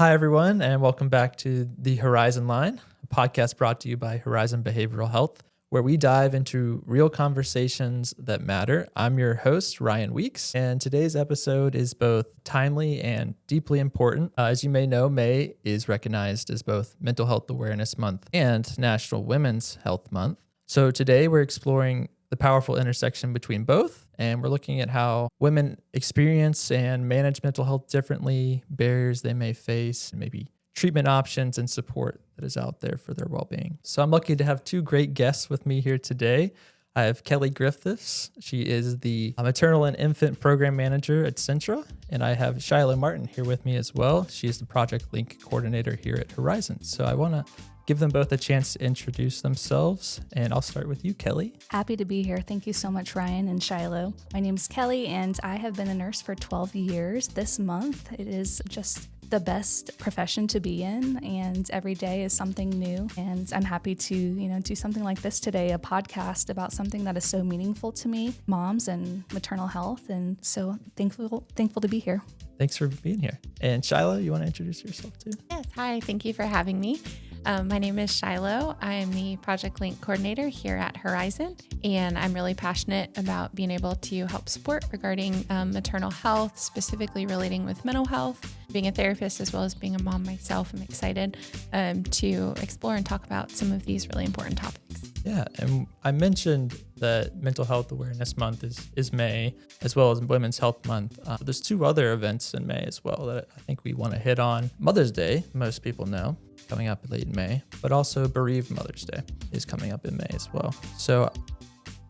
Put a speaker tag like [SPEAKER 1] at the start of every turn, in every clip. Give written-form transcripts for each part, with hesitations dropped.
[SPEAKER 1] Hi, everyone, and welcome back to the Horizon Line, a podcast brought to you by Horizon Behavioral Health, where we dive into real conversations that matter. I'm your host, Ryan Weeks, and today's episode is both timely and deeply important. As you may know, May is recognized as both Mental Health Awareness Month and National Women's Health Month. So today we're exploring the powerful intersection between both, and we're looking at how women experience and manage mental health differently, barriers they may face, and maybe treatment options and support that is out there for their well-being. So I'm lucky to have two great guests with me here today. I have Kelli Griffiths. She is the Maternal and Infant Program Manager at Centra, and I have Shiloh Martin here with me as well. She is the Project Link Coordinator here at Horizon. So I want to give them both a chance to introduce themselves, and I'll start with you, Kelli.
[SPEAKER 2] Happy to be here. Thank you so much, Ryan and Shiloh. My name's Kelli, and I have been a nurse for 12 years. This month, it is just the best profession to be in, and every day is something new. And I'm happy to, do something like this today, a podcast about something that is so meaningful to me, moms and maternal health. And so thankful to be here.
[SPEAKER 1] Thanks for being here. And Shiloh, you want to introduce yourself too?
[SPEAKER 3] Yes. Hi. Thank you for having me. My name is Shiloh. I am the Project Link Coordinator here at Horizon, and I'm really passionate about being able to help support regarding maternal health, specifically relating with mental health. Being a therapist as well as being a mom myself, I'm excited to explore and talk about some of these really important topics.
[SPEAKER 1] Yeah, and I mentioned that Mental Health Awareness Month is May, as well as Women's Health Month. There's two other events in May as well that I think we want to hit on. Mother's Day, most people know, coming up late in May, but also Bereaved Mother's Day is coming up in May as well. So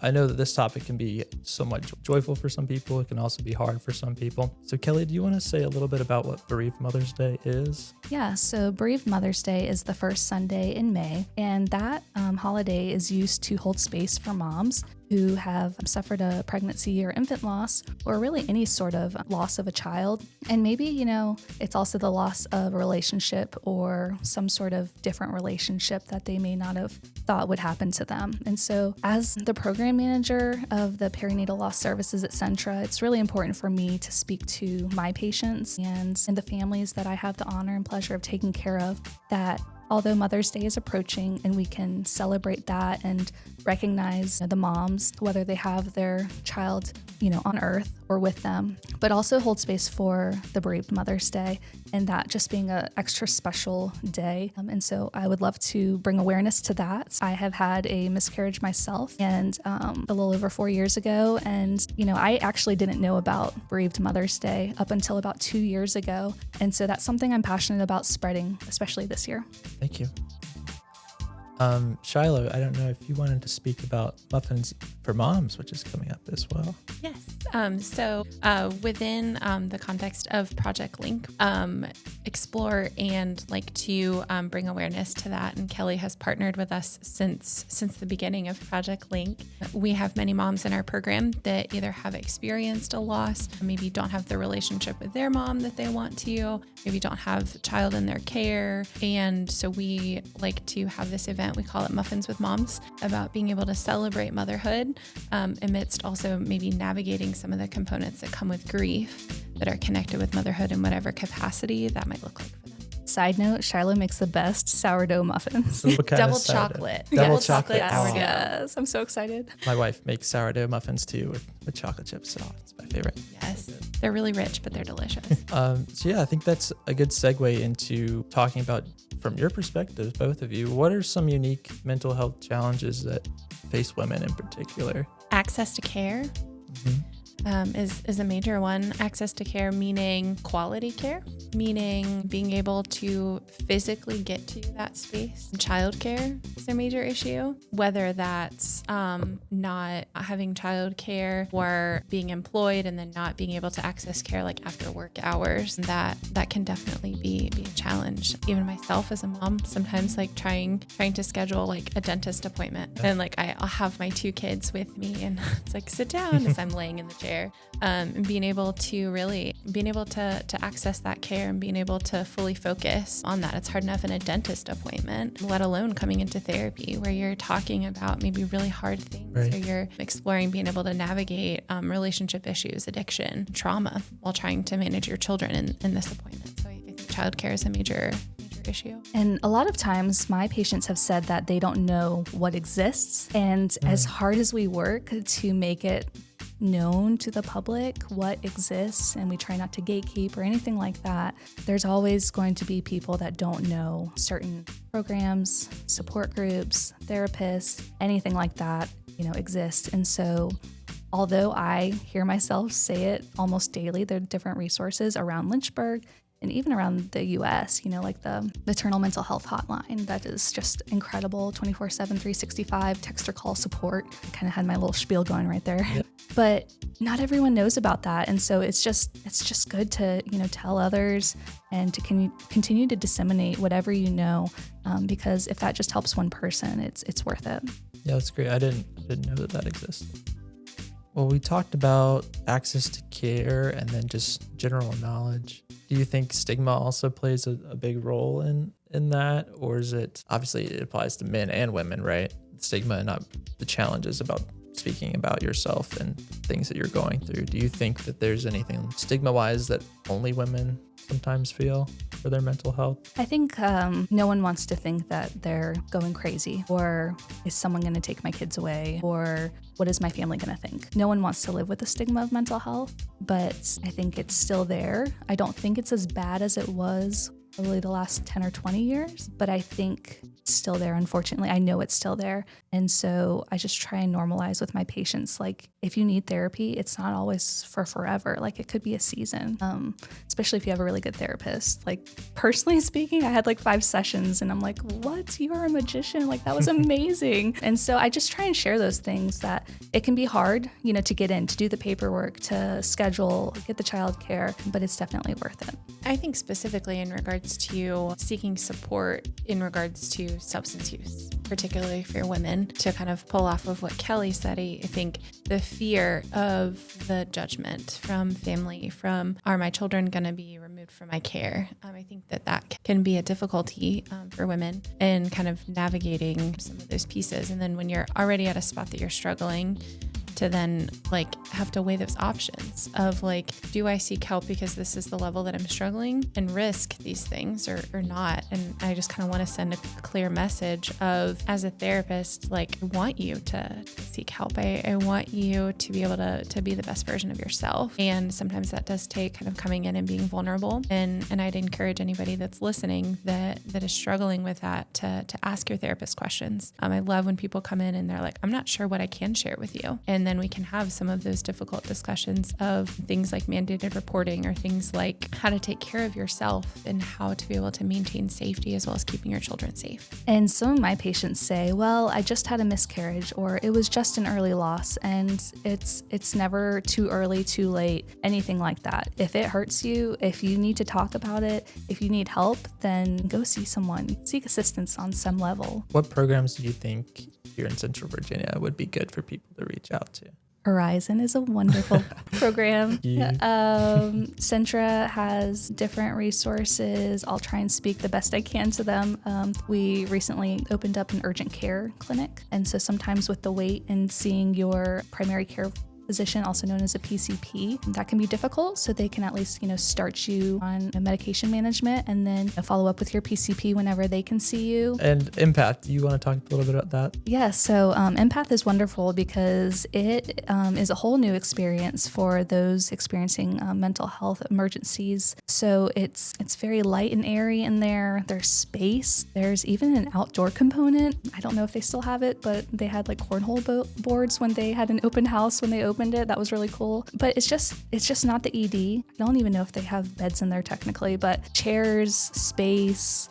[SPEAKER 1] I know that this topic can be somewhat joyful for some people. It can also be hard for some people. So Kelli, do you want to say a little bit about what Bereaved Mother's Day is?
[SPEAKER 2] Yeah, so Bereaved Mother's Day is the first Sunday in May, and that holiday is used to hold space for moms who have suffered a pregnancy or infant loss, or really any sort of loss of a child. And maybe, it's also the loss of a relationship or some sort of different relationship that they may not have thought would happen to them. And so as the program manager of the perinatal loss services at Centra, it's really important for me to speak to my patients and the families that I have the honor and pleasure of taking care of, that although Mother's Day is approaching and we can celebrate that and recognize the moms, whether they have their child, on earth or with them, but also hold space for the Bereaved Mother's Day, and that just being an extra special day. And so I would love to bring awareness to that. I have had a miscarriage myself, and a little over 4 years ago. And, I actually didn't know about Bereaved Mother's Day up until about 2 years ago. And so that's something I'm passionate about spreading, especially this year.
[SPEAKER 1] Thank you. Shiloh, I don't know if you wanted to speak about Muffins for Moms, which is coming up as well.
[SPEAKER 3] Yes. So within the context of Project Link, explore and like to bring awareness to that. And Kelli has partnered with us since the beginning of Project Link. We have many moms in our program that either have experienced a loss, maybe don't have the relationship with their mom that they want to, maybe don't have a child in their care. And so we like to have this event, we call it Muffins with Moms, about being able to celebrate motherhood amidst also maybe navigating some of the components that come with grief that are connected with motherhood in whatever capacity that might look like for them.
[SPEAKER 2] Side note, Shiloh makes the best sourdough muffins.
[SPEAKER 3] Double chocolate.
[SPEAKER 1] Double
[SPEAKER 3] Yes.
[SPEAKER 1] chocolate.
[SPEAKER 3] Sourdough.
[SPEAKER 2] Yes, I'm so excited.
[SPEAKER 1] My wife makes sourdough muffins too with chocolate chips, so it's my favorite.
[SPEAKER 3] Yes. They're really rich, but they're delicious.
[SPEAKER 1] So yeah, I think that's a good segue into talking about, from your perspective, both of you, what are some unique mental health challenges that face women in particular?
[SPEAKER 3] Access to care.
[SPEAKER 1] Mm-hmm.
[SPEAKER 3] Is a major one. Access to care, meaning quality care, meaning being able to physically get to that space. Childcare is a major issue, whether that's not having childcare or being employed and then not being able to access care like after work hours. That can definitely be a challenge. Even myself as a mom, sometimes like trying to schedule like a dentist appointment, and like I'll have my two kids with me, and it's like sit down as I'm laying in the chair. And being able to access that care and being able to fully focus on that. It's hard enough in a dentist appointment, let alone coming into therapy where you're talking about maybe really hard things,
[SPEAKER 1] right,
[SPEAKER 3] or you're exploring being able to navigate relationship issues, addiction, trauma while trying to manage your children in this appointment. So I think childcare is a major issue.
[SPEAKER 2] And a lot of times my patients have said that they don't know what exists. And as hard as we work to make it known to the public what exists, and we try not to gatekeep or anything like that, there's always going to be people that don't know certain programs, support groups, therapists, anything like that, exist. And so although I hear myself say it almost daily, there are different resources around Lynchburg and even around the US, like the Maternal Mental Health Hotline, that is just incredible, 24/7, 365, text or call support. I kind of had my little spiel going right there. Yep. But not everyone knows about that. And so it's just good to, tell others and to continue to disseminate whatever you know, because if that just helps one person, it's worth it.
[SPEAKER 1] Yeah, that's great. I didn't know that existed. Well, we talked about access to care and then just general knowledge. Do you think stigma also plays a big role in that? Or is it, obviously it applies to men and women, right? Stigma and not the challenges about speaking about yourself and things that you're going through. Do you think that there's anything stigma-wise that only women sometimes feel for their mental health?
[SPEAKER 2] I think no one wants to think that they're going crazy, or is someone going to take my kids away, or what is my family going to think? No one wants to live with the stigma of mental health, but I think it's still there. I don't think it's as bad as it was probably the last 10 or 20 years, but I think it's still there, unfortunately. I know it's still there. And so I just try and normalize with my patients, like, if you need therapy, it's not always for forever. Like, it could be a season, especially if you have a really good therapist. Like, personally speaking, I had like 5 sessions and I'm like, what? You are a magician. Like, that was amazing. And so I just try and share those things, that it can be hard, to get in, to do the paperwork, to schedule, get the childcare, but it's definitely worth it.
[SPEAKER 3] I think specifically in regards to seeking support in regards to substance use, particularly for women, to kind of pull off of what Kelli said, I think the fear of the judgment from family, from, are my children going to be removed from my care? I think that can be a difficulty for women in kind of navigating some of those pieces. And then when you're already at a spot that you're struggling, to then have to weigh those options of do I seek help because this is the level that I'm struggling and risk these things or not? And I just kind of want to send a clear message of, as a therapist, I want you to seek help. I want you to be able to be the best version of yourself. And sometimes that does take kind of coming in and being vulnerable. And I'd encourage anybody that's listening that is struggling with that to ask your therapist questions. I love when people come in and they're like, I'm not sure what I can share with you. And then we can have some of those difficult discussions of things like mandated reporting, or things like how to take care of yourself and how to be able to maintain safety as well as keeping your children safe.
[SPEAKER 2] And some of my patients say, well, I just had a miscarriage, or it was just an early loss, and it's never too early, too late, anything like that. If it hurts you, if you need to talk about it, if you need help, then go see someone, seek assistance on some level.
[SPEAKER 1] What programs do you think here in Central Virginia would be good for people to reach out to?
[SPEAKER 2] Horizon is a wonderful program. Centra has different resources. I'll try and speak the best I can to them. We recently opened up an urgent care clinic. And so sometimes with the wait and seeing your primary care physician, also known as a PCP, that can be difficult. So they can at least, start you on medication management and then follow up with your PCP whenever they can see you.
[SPEAKER 1] And Empath, do you want to talk a little bit about that?
[SPEAKER 2] Yeah, so Empath is wonderful because it is a whole new experience for those experiencing mental health emergencies. So it's very light and airy in there. There's space. There's even an outdoor component. I don't know if they still have it, but they had cornhole boards when they had an open house when they opened it. That was really cool. But it's just not the ED. I don't even know if they have beds in there technically, but chairs, space,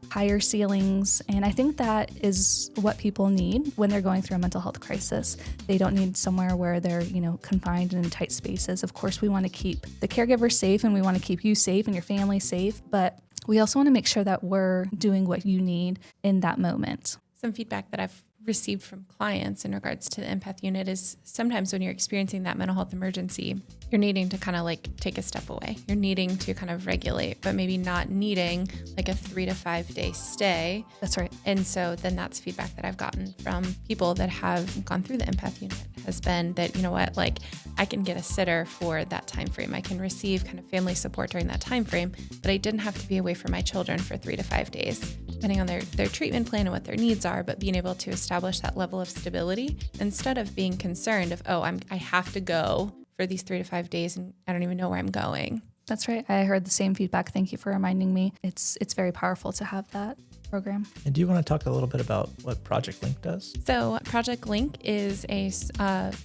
[SPEAKER 2] higher ceilings. And I think that is what people need when they're going through a mental health crisis. They don't need somewhere where they're, confined in tight spaces. Of course, we want to keep the caregiver safe and we want to keep you safe and your family safe, but we also want to make sure that we're doing what you need in that moment.
[SPEAKER 3] Some feedback that I've received from clients in regards to the empath unit is sometimes when you're experiencing that mental health emergency, you're needing to kind of like take a step away. You're needing to kind of regulate, but maybe not needing like a 3 to 5 day stay.
[SPEAKER 2] That's right.
[SPEAKER 3] And so then that's feedback that I've gotten from people that have gone through the empath unit has been that, you know what, like I can get a sitter for that time frame. I can receive kind of family support during that time frame, but I didn't have to be away from my children for 3 to 5 days, depending on their treatment plan and what their needs are, but being able to establish that level of stability instead of being concerned of, I have to go for these 3 to 5 days and I don't even know where I'm going.
[SPEAKER 2] That's right. I heard the same feedback. Thank you for reminding me. It's very powerful to have that program.
[SPEAKER 1] And do you want to talk a little bit about what Project Link does?
[SPEAKER 3] So Project Link is a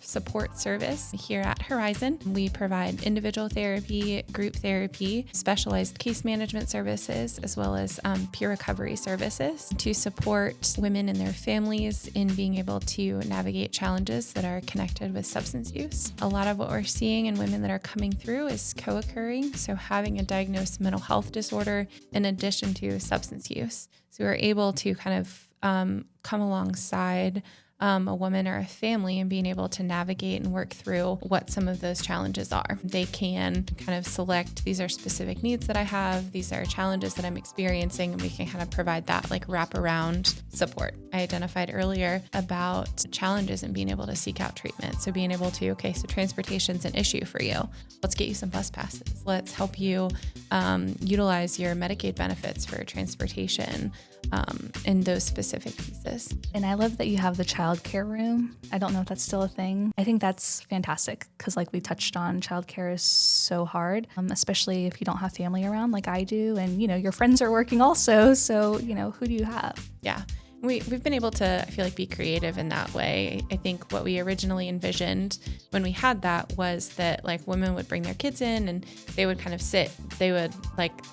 [SPEAKER 3] support service here at Horizon. We provide individual therapy, group therapy, specialized case management services, as well as peer recovery services to support women and their families in being able to navigate challenges that are connected with substance use. A lot of what we're seeing in women that are coming through is co-occurring, so having a diagnosed mental health disorder in addition to substance use. So we're able to kind of come alongside a woman or a family and being able to navigate and work through what some of those challenges are. They can kind of select, these are specific needs that I have, these are challenges that I'm experiencing, and we can kind of provide that like wraparound support. I identified earlier about challenges and being able to seek out treatment. So being able to, so transportation's an issue for you. Let's get you some bus passes. Let's help you utilize your Medicaid benefits for transportation in those specific pieces.
[SPEAKER 2] And I love that you have the child care room. I don't know if that's still a thing. I think that's fantastic because like we touched on, child care is so hard, especially if you don't have family around like I do. And, your friends are working also. So, who do you have?
[SPEAKER 3] Yeah. We've been able to, I feel like, be creative in that way. I think what we originally envisioned when we had that was that like women would bring their kids in and they would kind of sit. They would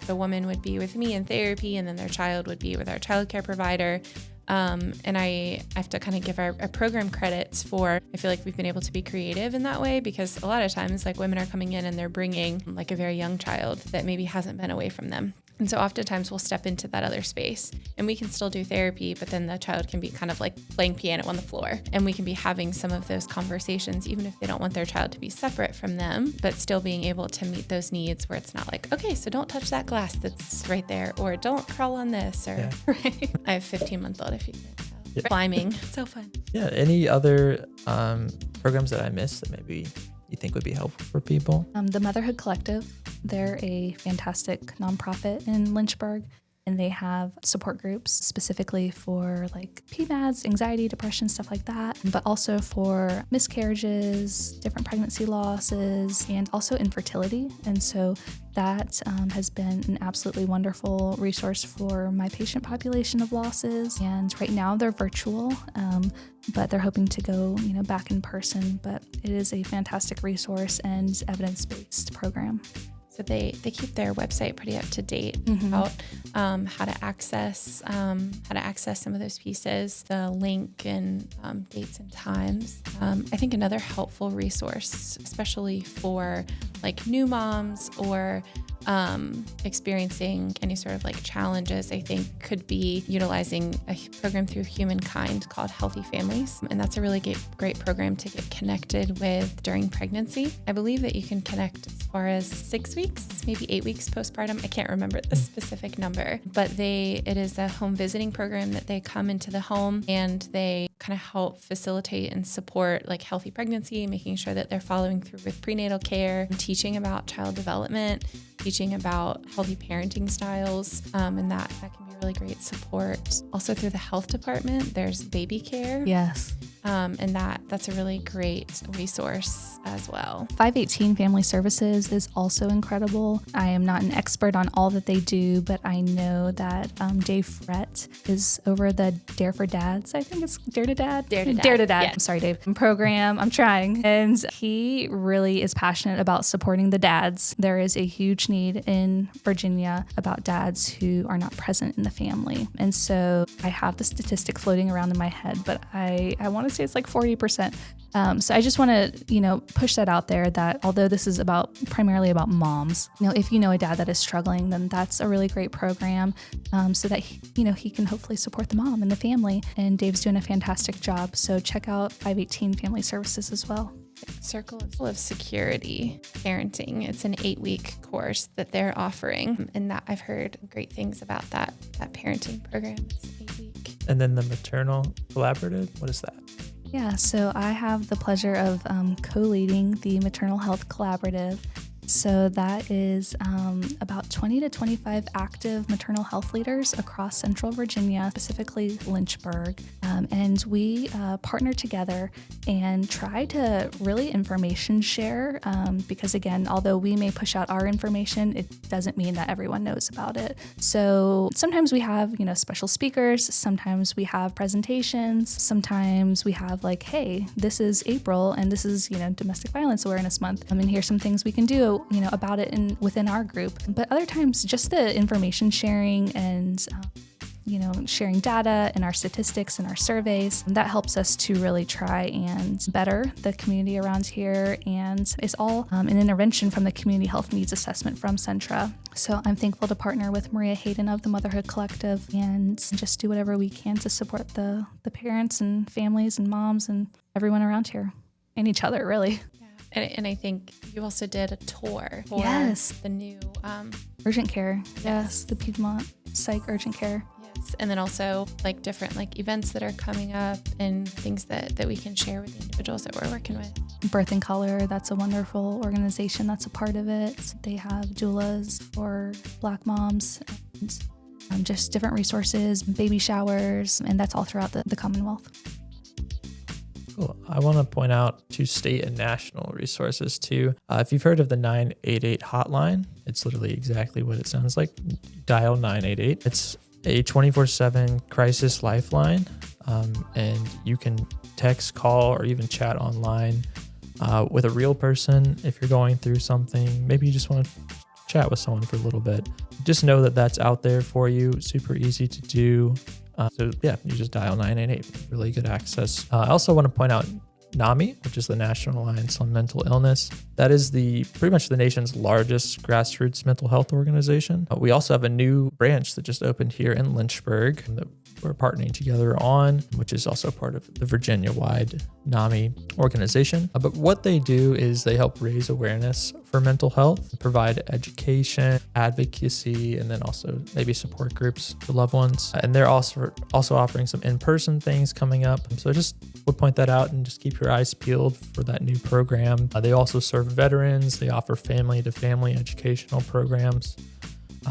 [SPEAKER 3] the woman would be with me in therapy and then their child would be with our childcare provider. And I have to kind of give our program credits for, I feel like we've been able to be creative in that way because a lot of times like women are coming in and they're bringing like a very young child that maybe hasn't been away from them. And so oftentimes we'll step into that other space and we can still do therapy, but then the child can be kind of like playing piano on the floor and we can be having some of those conversations, even if they don't want their child to be separate from them, but still being able to meet those needs where it's not like, okay, so don't touch that glass that's right there, or don't crawl on this, or right. I have 15-month-old if you can tell. Yeah. Climbing. So fun.
[SPEAKER 1] Yeah. Any other programs that I missed that maybe you think would be helpful for people?
[SPEAKER 2] The Motherhood Collective. They're a fantastic nonprofit in Lynchburg, and they have support groups specifically for like PMADs, anxiety, depression, stuff like that, but also for miscarriages, different pregnancy losses, and also infertility. And so that has been an absolutely wonderful resource for my patient population of losses. And right now they're virtual, but they're hoping to go, back in person. But it is a fantastic resource and evidence-based program.
[SPEAKER 3] So they keep their website pretty up to date about how to access some of those pieces, the link and dates and times. I think another helpful resource, especially for like new moms or experiencing any sort of like challenges, I think could be utilizing a program through Humankind called Healthy Families. And that's a really great program to get connected with during pregnancy. I believe that you can connect as far as 6 weeks, maybe 8 weeks postpartum. I can't remember the specific number, but it is a home visiting program that they come into the home and they kind of help facilitate and support like healthy pregnancy, making sure that they're following through with prenatal care, teaching about child development, teaching about healthy parenting styles, and that can be really great support. Also through the health department, there's baby care.
[SPEAKER 2] Yes.
[SPEAKER 3] And that's a really great resource as well.
[SPEAKER 2] 518 Family Services is also incredible. I am not an expert on all that they do, but I know that Dave Frett is over the Dare for Dads. I think it's Dare to Dad.
[SPEAKER 3] Dare to Dad.
[SPEAKER 2] Dare to Dad.
[SPEAKER 3] Yes.
[SPEAKER 2] I'm sorry, Dave. Program. I'm trying. And he really is passionate about supporting the dads. There is a huge need in Virginia about dads who are not present in the family. And so I have the statistic floating around in my head, but I want to say it's like 40% So I just want to, push that out there that although this is primarily about moms, if you know a dad that is struggling, then that's a really great program so that, he can hopefully support the mom and the family. And Dave's doing a fantastic job. So check out 518 Family Services as well.
[SPEAKER 3] Circle of Security Parenting. It's an 8-week course that they're offering. And that I've heard great things about that parenting program. It's 8-week.
[SPEAKER 1] And then the Maternal Collaborative, what is that?
[SPEAKER 2] Yeah, so I have the pleasure of co-leading the Maternal Health Collaborative. So that is about 20 to 25 active maternal health leaders across Central Virginia, specifically Lynchburg. And we partner together and try to really information share because, again, although we may push out our information, it doesn't mean that everyone knows about it. So sometimes we have, special speakers. Sometimes we have presentations. Sometimes we have like, hey, this is April and this is, Domestic Violence Awareness Month. And here's some things we can do, about it within our group. But other times, just the information sharing and, sharing data and our statistics and our surveys, that helps us to really try and better the community around here. And it's all an intervention from the Community Health Needs Assessment from Centra. So I'm thankful to partner with Maria Hayden of the Motherhood Collective and just do whatever we can to support the parents and families and moms and everyone around here and each other, really.
[SPEAKER 3] And I think you also did a tour for the new
[SPEAKER 2] urgent care. Yes, the Piedmont Psych Urgent Care.
[SPEAKER 3] Yes, and then also like different events that are coming up and things that we can share with the individuals that we're working with.
[SPEAKER 2] Birth in Color, that's a wonderful organization that's a part of it. They have doulas for Black moms and just different resources, baby showers, and that's all throughout the Commonwealth.
[SPEAKER 1] Cool. I want to point out 2 state and national resources too. If you've heard of the 988 hotline, it's literally exactly what it sounds like. Dial 988. It's a 24/7 crisis lifeline, and you can text, call, or even chat online with a real person if you're going through something. Maybe you just want to chat with someone for a little bit. Just know that that's out there for you. Super easy to do. So yeah, you just dial 988, really good access. I also want to point out NAMI, which is the National Alliance on Mental Illness. That is pretty much the nation's largest grassroots mental health organization. We also have a new branch that just opened here in Lynchburg that we're partnering together on, which is also part of the Virginia-wide NAMI organization. But what they do is they help raise awareness for mental health, provide education, advocacy, and then also maybe support groups for loved ones. And they're also offering some in-person things coming up. So I just would point that out and just keep your eyes peeled for that new program. They also serve veterans. They offer family-to-family educational programs.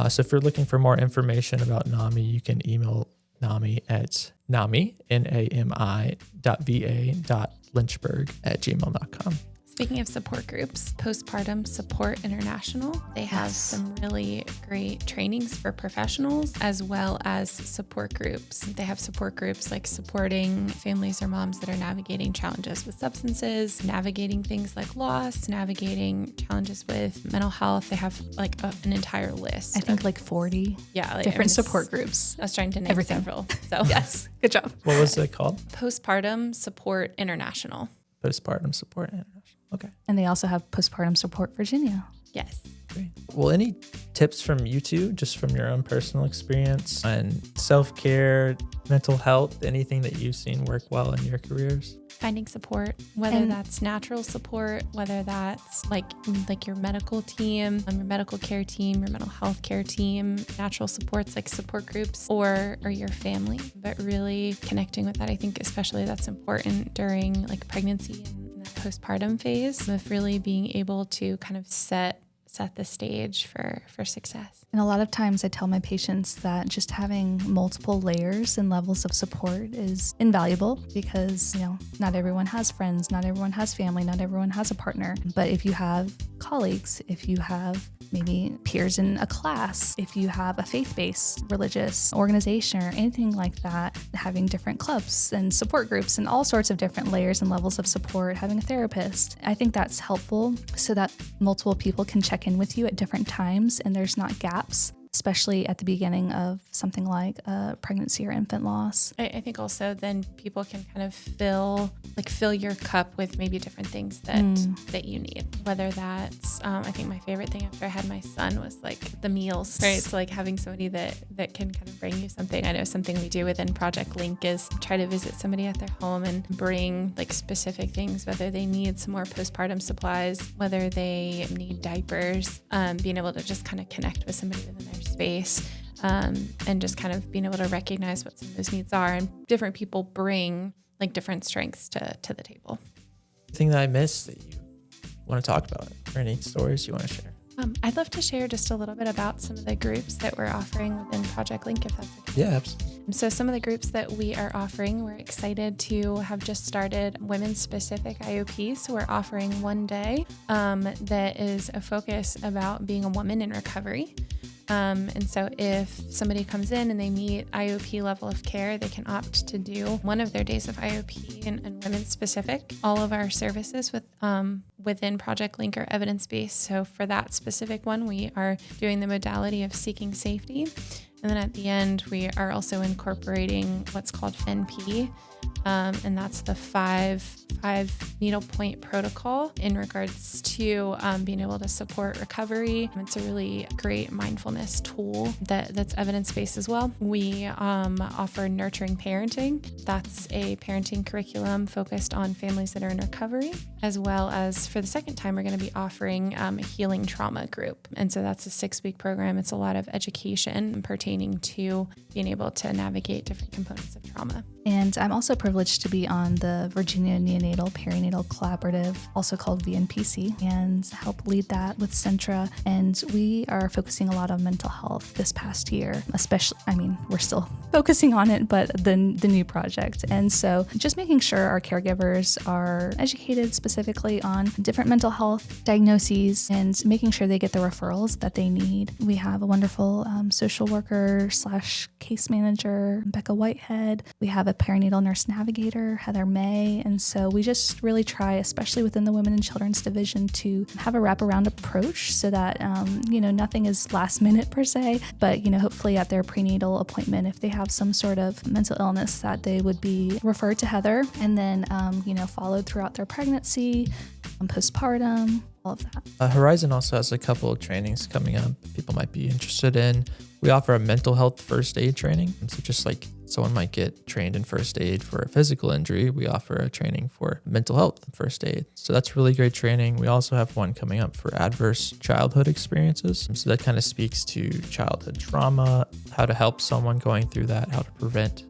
[SPEAKER 1] So if you're looking for more information about NAMI, you can email NAMI at nami.va.lynchburg@gmail.com.
[SPEAKER 3] Speaking of support groups, Postpartum Support International, they have some really great trainings for professionals as well as support groups. They have support groups like supporting families or moms that are navigating challenges with substances, navigating things like loss, navigating challenges with mental health. They have an entire list.
[SPEAKER 2] I think 40 different support groups.
[SPEAKER 3] I was trying to name several. So
[SPEAKER 2] yes, good job.
[SPEAKER 1] What was it called?
[SPEAKER 3] Postpartum Support International.
[SPEAKER 1] Postpartum Support International. Okay.
[SPEAKER 2] And they also have Postpartum Support Virginia.
[SPEAKER 3] Yes.
[SPEAKER 1] Great. Well, any tips from you two, just from your own personal experience and self-care, mental health, anything that you've seen work well in your careers?
[SPEAKER 3] Finding support, whether that's natural support, whether that's like your medical team, your medical care team, your mental health care team, natural supports like support groups or your family, but really connecting with that. I think especially that's important during pregnancy and that postpartum phase of really being able to kind of set the stage for success.
[SPEAKER 2] And a lot of times I tell my patients that just having multiple layers and levels of support is invaluable because, not everyone has friends, not everyone has family, not everyone has a partner. But if you have colleagues, if you have maybe peers in a class, if you have a faith-based religious organization or anything like that, having different clubs and support groups and all sorts of different layers and levels of support, having a therapist, I think that's helpful so that multiple people can check in with you at different times and there's not gaps. especially at the beginning of something like a pregnancy or infant loss.
[SPEAKER 3] I think also then people can kind of fill your cup with maybe different things that you need, whether that's, I think my favorite thing after I had my son was like the meals, right? It's like having somebody that can kind of bring you something. I know something we do within Project Link is try to visit somebody at their home and bring like specific things, whether they need some more postpartum supplies, whether they need diapers, being able to just kind of connect with somebody within their space, and just kind of being able to recognize what some of those needs are. And different people bring like different strengths to the table.
[SPEAKER 1] Thing that I missed that you want to talk about, or any stories you want to share?
[SPEAKER 3] I'd love to share just a little bit about some of the groups that we're offering within Project Link, if that's okay.
[SPEAKER 1] Yeah, absolutely.
[SPEAKER 3] So some of the groups that we are offering, we're excited to have just started women-specific IOP. So we're offering one day that is a focus about being a woman in recovery. And so if somebody comes in and they meet IOP level of care, they can opt to do one of their days of IOP and women specific. All of our services within Project Link are evidence-based. So for that specific one, we are doing the modality of seeking safety. And then at the end, we are also incorporating what's called NP. And that's the five needle point protocol in regards to being able to support recovery. It's a really great mindfulness tool that's evidence-based as well. We offer nurturing parenting. That's a parenting curriculum focused on families that are in recovery, as well as for the second time, we're going to be offering a healing trauma group. And so that's a 6-week program. It's a lot of education pertaining to being able to navigate different components of trauma.
[SPEAKER 2] And I'm also privileged to be on the Virginia Neonatal Perinatal Collaborative, also called VNPC, and help lead that with Centra. And we are focusing a lot on mental health this past year, especially, we're still focusing on it, but the new project. And so just making sure our caregivers are educated specifically on different mental health diagnoses and making sure they get the referrals that they need. We have a wonderful social worker / case manager, Becca Whitehead. We have a perinatal nurse navigator, Heather May. And so we just really try, especially within the Women and Children's Division, to have a wraparound approach so that, nothing is last minute per se, but, hopefully at their prenatal appointment, if they have some sort of mental illness, that they would be referred to Heather and then, followed throughout their pregnancy, postpartum, all of that.
[SPEAKER 1] Horizon also has a couple of trainings coming up people might be interested in. We offer a mental health first aid training. So just like someone might get trained in first aid for a physical injury, we offer a training for mental health first aid. So that's really great training. We also have one coming up for adverse childhood experiences. So that kind of speaks to childhood trauma, how to help someone going through that, how to prevent,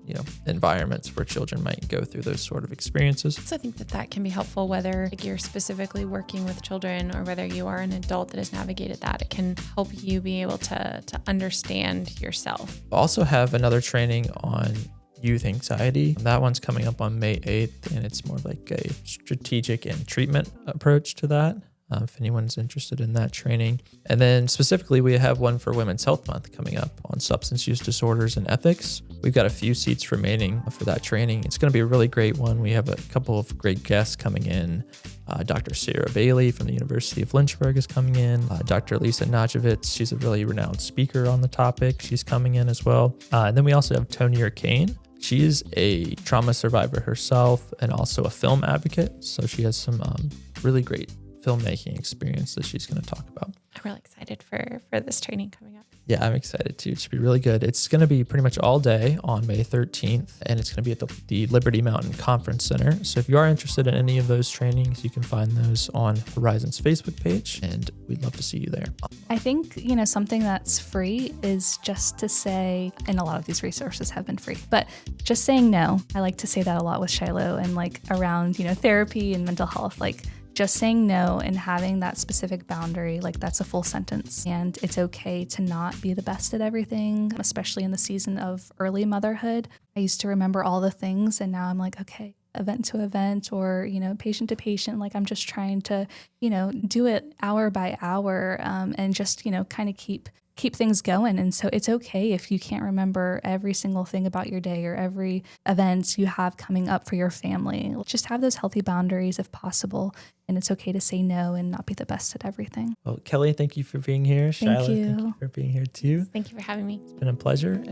[SPEAKER 1] environments where children might go through those sort of experiences.
[SPEAKER 3] So I think that can be helpful, whether you're specifically working with children or whether you are an adult that has navigated that. It can help you be able to understand yourself.
[SPEAKER 1] We also have another training on youth anxiety. That one's coming up on May 8th, and it's more like a strategic and treatment approach to that. If anyone's interested in that training. And then specifically, we have one for Women's Health Month coming up on substance use disorders and ethics. We've got a few seats remaining for that training. It's going to be a really great one. We have a couple of great guests coming in. Dr. Sarah Bailey from the University of Lynchburg is coming in. Dr. Lisa Najovitz, she's a really renowned speaker on the topic. She's coming in as well. And then we also have Tony Arcane. She is a trauma survivor herself and also a film advocate. So she has some really great filmmaking experience that she's going to talk about.
[SPEAKER 3] I'm really excited for this training coming up.
[SPEAKER 1] Yeah, I'm excited too. It should be really good. It's going to be pretty much all day on May 13th, and it's going to be at the Liberty Mountain Conference Center. So if you are interested in any of those trainings, you can find those on Horizon's Facebook page, and we'd love to see you there.
[SPEAKER 2] I think, something that's free is just to say, and a lot of these resources have been free, but just saying no. I like to say that a lot with Shiloh and around, therapy and mental health, just saying no and having that specific boundary, that's a full sentence. And it's okay to not be the best at everything, especially in the season of early motherhood. I used to remember all the things, and now I'm okay, event to event or, patient to patient. I'm just trying to, do it hour by hour and just, kind of keep keep things going. And so it's okay if you can't remember every single thing about your day or every event you have coming up for your family. Just have those healthy boundaries if possible. And it's okay to say no and not be the best at everything.
[SPEAKER 1] Well, Kelli, thank you for being here.
[SPEAKER 2] Thank
[SPEAKER 1] Shiloh,
[SPEAKER 2] you.
[SPEAKER 1] thank you for being here too.
[SPEAKER 3] Thank you for having me.
[SPEAKER 1] It's been a pleasure.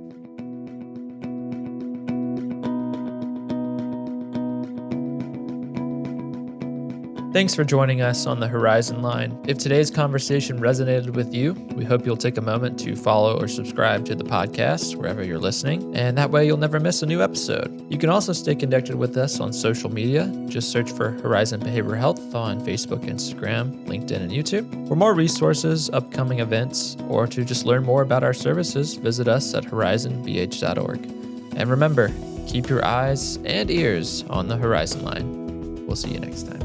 [SPEAKER 1] Thanks for joining us on the Horizon Line. If today's conversation resonated with you, we hope you'll take a moment to follow or subscribe to the podcast wherever you're listening, and that way you'll never miss a new episode. You can also stay connected with us on social media. Just search for Horizon Behavioral Health on Facebook, Instagram, LinkedIn, and YouTube. For more resources, upcoming events, or to just learn more about our services, visit us at horizonbh.org. And remember, keep your eyes and ears on the Horizon Line. We'll see you next time.